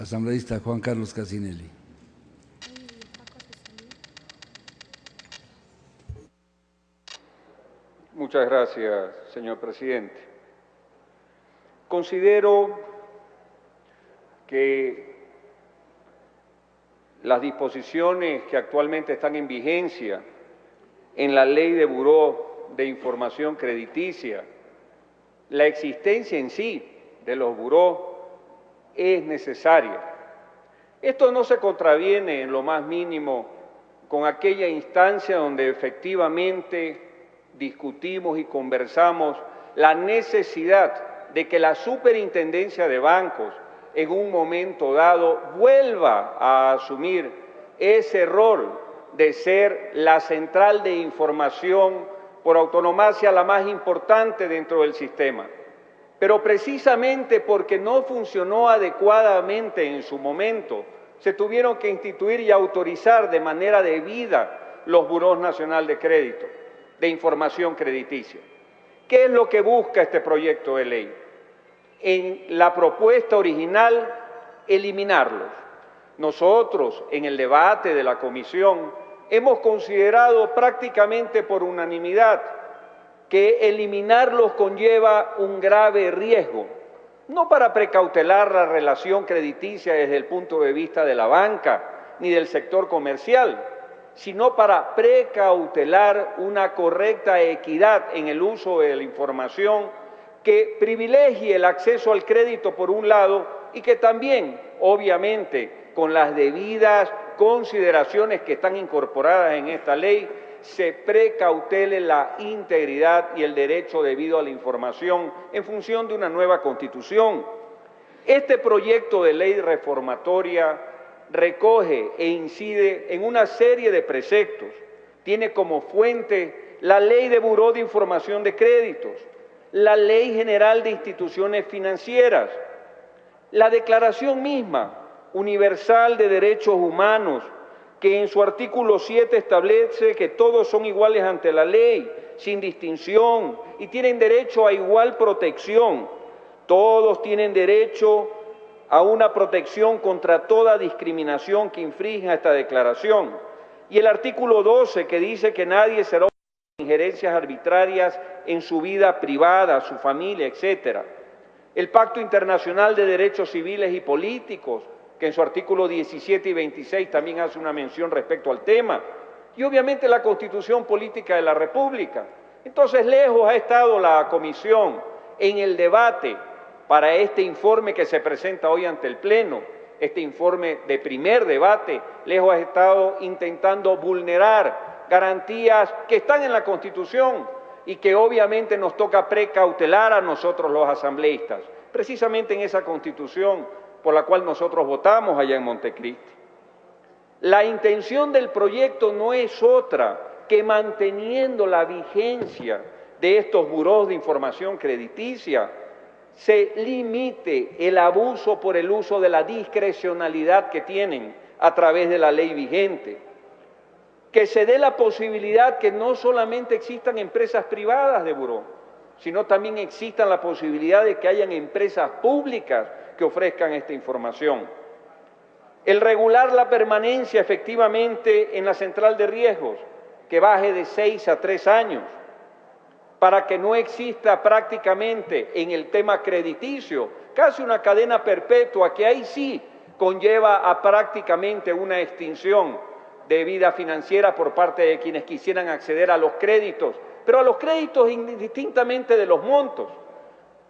Asambleísta Juan Carlos Casinelli. Muchas gracias, señor presidente. Considero que las disposiciones que actualmente están en vigencia en la Ley de Buró de Información Crediticia, la existencia en sí de los burós es necesaria. Esto no se contraviene en lo más mínimo con aquella instancia donde efectivamente discutimos y conversamos la necesidad de que la Superintendencia de Bancos en un momento dado vuelva a asumir ese rol de ser la central de información por autonomía la más importante dentro del sistema. Pero precisamente porque no funcionó adecuadamente en su momento, se tuvieron que instituir y autorizar de manera debida los Burós Nacional de Crédito, de Información Crediticia. ¿Qué es lo que busca este proyecto de ley? En la propuesta original, eliminarlos. Nosotros, en el debate de la comisión, hemos considerado prácticamente por unanimidad que eliminarlos conlleva un grave riesgo, no para precautelar la relación crediticia desde el punto de vista de la banca ni del sector comercial, sino para precautelar una correcta equidad en el uso de la información que privilegie el acceso al crédito por un lado y que también, obviamente, con las debidas consideraciones que están incorporadas en esta ley, se precautele la integridad y el derecho debido a la información en función de una nueva Constitución. Este proyecto de ley reformatoria recoge e incide en una serie de preceptos. Tiene como fuente la Ley de Buró de Información de Créditos, la Ley General de Instituciones Financieras, la Declaración misma Universal de Derechos Humanos, que en su artículo 7 establece que todos son iguales ante la ley, sin distinción, y tienen derecho a igual protección. Todos tienen derecho a una protección contra toda discriminación que infrinja esta declaración. Y el artículo 12, que dice que nadie será objeto de injerencias arbitrarias en su vida privada, su familia, etc. El Pacto Internacional de Derechos Civiles y Políticos, que en su artículo 17 y 26 también hace una mención respecto al tema, y obviamente la Constitución Política de la República. Entonces, lejos ha estado la Comisión en el debate para este informe que se presenta hoy ante el Pleno, este informe de primer debate, lejos ha estado intentando vulnerar garantías que están en la Constitución y que obviamente nos toca precautelar a nosotros los asambleístas, precisamente en esa Constitución por la cual nosotros votamos allá en Montecristi. La intención del proyecto no es otra que manteniendo la vigencia de estos burós de información crediticia, se limite el abuso por el uso de la discrecionalidad que tienen a través de la ley vigente, que se dé la posibilidad que no solamente existan empresas privadas de buró, sino también existan la posibilidad de que hayan empresas públicas que ofrezcan esta información. El regular la permanencia efectivamente en la central de riesgos, que baje de 6 a 3 años, para que no exista prácticamente en el tema crediticio casi una cadena perpetua que ahí sí conlleva a prácticamente una extinción de vida financiera por parte de quienes quisieran acceder a los créditos, pero a los créditos indistintamente de los montos,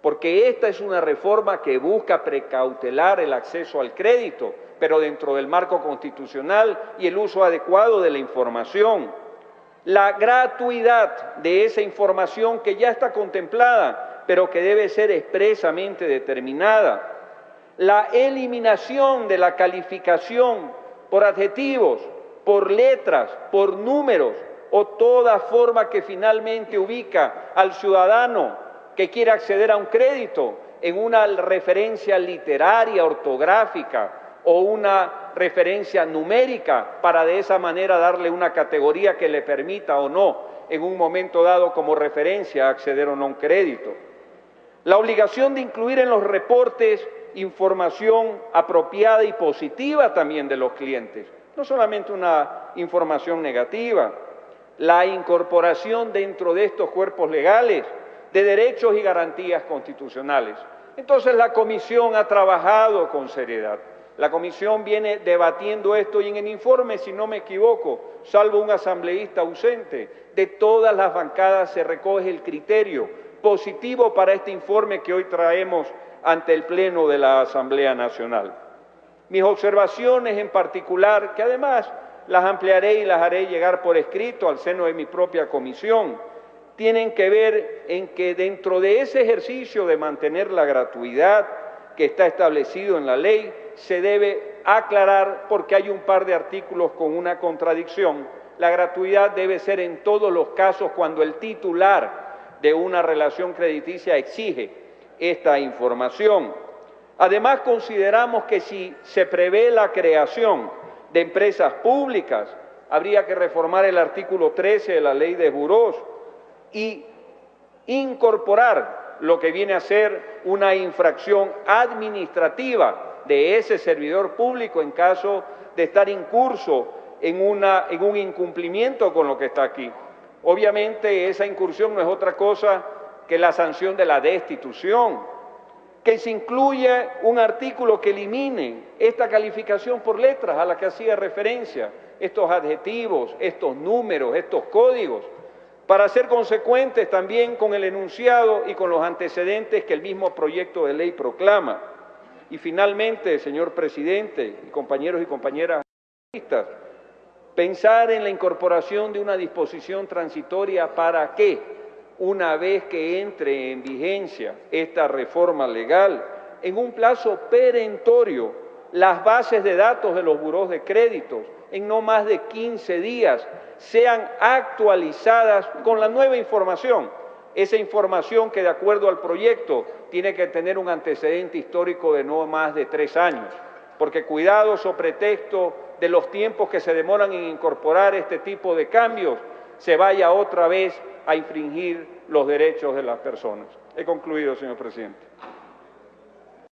porque esta es una reforma que busca precautelar el acceso al crédito, pero dentro del marco constitucional y el uso adecuado de la información. La gratuidad de esa información que ya está contemplada, pero que debe ser expresamente determinada. La eliminación de la calificación por adjetivos, por letras, por números o toda forma que finalmente ubica al ciudadano que quiere acceder a un crédito en una referencia literaria, ortográfica o una referencia numérica para de esa manera darle una categoría que le permita o no en un momento dado como referencia a acceder o no a un crédito. La obligación de incluir en los reportes información apropiada y positiva también de los clientes, no solamente una información negativa. La incorporación dentro de estos cuerpos legales de derechos y garantías constitucionales. Entonces la Comisión ha trabajado con seriedad. La Comisión viene debatiendo esto y en el informe, si no me equivoco, salvo un asambleísta ausente, de todas las bancadas se recoge el criterio positivo para este informe que hoy traemos ante el Pleno de la Asamblea Nacional. Mis observaciones en particular, que además las ampliaré y las haré llegar por escrito al seno de mi propia comisión, tienen que ver en que dentro de ese ejercicio de mantener la gratuidad que está establecido en la ley, se debe aclarar porque hay un par de artículos con una contradicción. La gratuidad debe ser en todos los casos cuando el titular de una relación crediticia exige esta información. Además, consideramos que si se prevé la creación de empresas públicas, habría que reformar el artículo 13 de la Ley de Burós y incorporar lo que viene a ser una infracción administrativa de ese servidor público en caso de estar incurso en un incumplimiento con lo que está aquí. Obviamente esa incursión no es otra cosa que la sanción de la destitución, que se incluya un artículo que elimine esta calificación por letras a la que hacía referencia, estos adjetivos, estos números, estos códigos, para ser consecuentes también con el enunciado y con los antecedentes que el mismo proyecto de ley proclama. Y finalmente, señor presidente, y compañeros y compañeras, pensar en la incorporación de una disposición transitoria para que, una vez que entre en vigencia esta reforma legal, en un plazo perentorio, las bases de datos de los burós de créditos, en no más de 15 días, sean actualizadas con la nueva información. Esa información que, de acuerdo al proyecto, tiene que tener un antecedente histórico de no más de 3 años, porque cuidado, so pretexto de los tiempos que se demoran en incorporar este tipo de cambios, se vaya otra vez a infringir los derechos de las personas. He concluido, señor presidente.